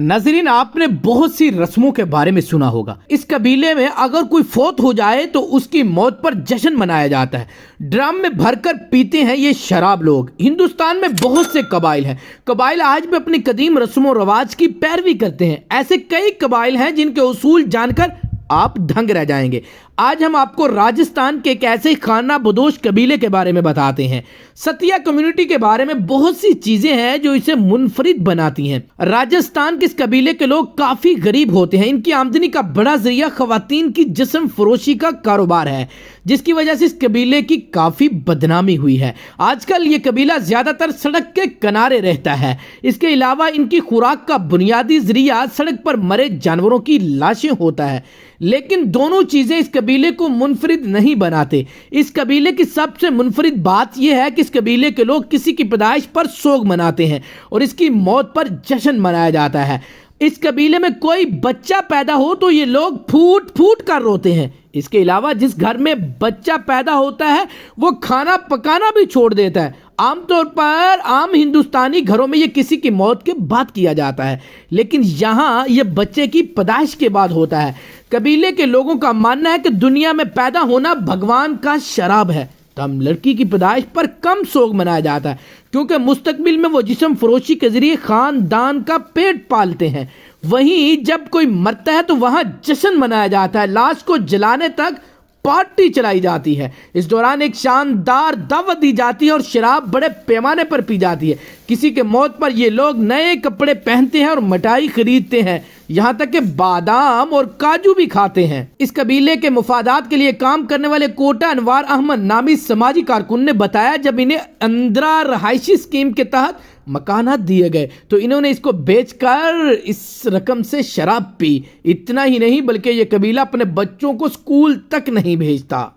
नाज़रीन, आपने बहुत सी रस्मों के बारे में सुना होगा। इस कबीले में अगर कोई फौत हो जाए तो उसकी मौत पर जश्न मनाया जाता है। ड्रम में भरकर पीते हैं ये शराब लोग। हिंदुस्तान में बहुत से कबाइल हैं। कबाइल आज भी अपनी कदीम रस्मों रवाज की पैरवी करते हैं। ऐसे कई कबाइल हैं जिनके उसूल जानकर आप दंग रह जाएंगे। आज हम आपको राजस्थान के एक ऐसे खाना बदोश कबीले के बारे में बताते हैं। सतिया कम्युनिटी के बारे में बहुत सी चीजें हैं जो इसे मुनफरिद बनाती हैं। राजस्थान के इस कबीले के लोग काफी गरीब होते हैं। इनकी आमदनी का बड़ा जरिया खवातीन की जिस्म फरोशी का कारोबार है, जिसकी वजह से इस कबीले की काफी बदनामी हुई है। आजकल ये कबीला ज्यादातर सड़क के किनारे रहता है। इसके अलावा इनकी खुराक का बुनियादी जरिया सड़क पर मरे जानवरों की लाशें होता है। लेकिन दोनों चीजें इस कबीले को मुनफरिद नहीं बनाते। इस कबीले की सबसे मुनफरिद बात यह है कि इस कबीले के लोग किसी की पैदाइश पर सोग मनाते हैं और इसकी मौत पर जश्न मनाया जाता है। इस कबीले में कोई बच्चा पैदा हो तो ये लोग फूट फूट कर रोते हैं। इसके अलावा जिस घर में बच्चा पैदा होता है वो खाना पकाना भी छोड़ देता है। आमतौर पर आम हिंदुस्तानी घरों में ये किसी की मौत के बाद किया जाता है, लेकिन यहाँ ये बच्चे की पैदाइश के बाद होता है। कबीले के लोगों का मानना है कि दुनिया में पैदा होना भगवान का शराब है। तब लड़की की पैदाइश पर कम सोग मनाया जाता है, क्योंकि मुस्तकबिल में वो जिस्म फरोशी के जरिए खानदान का पेट पालते हैं। वहीं जब कोई मरता है तो वहां जश्न मनाया जाता है। लाश को जलाने तक पार्टी चलाई जाती है। इस दौरान एक शानदार दावत दी जाती है और शराब बड़े पैमाने पर पी जाती है। किसी के मौत पर ये लोग नए कपड़े पहनते हैं और मिठाई खरीदते हैं, यहाँ तक कि बादाम और काजू भी खाते हैं। इस कबीले के मुफादात के लिए काम करने वाले कोटा अनवार अहमद नामी समाजी कारकुन ने बताया, जब इन्हें इंदिरा रहायशी स्कीम के तहत मकानात दिए गए तो इन्होंने इसको बेचकर इस रकम से शराब पी। इतना ही नहीं बल्कि ये कबीला अपने बच्चों को स्कूल तक नहीं भेजता।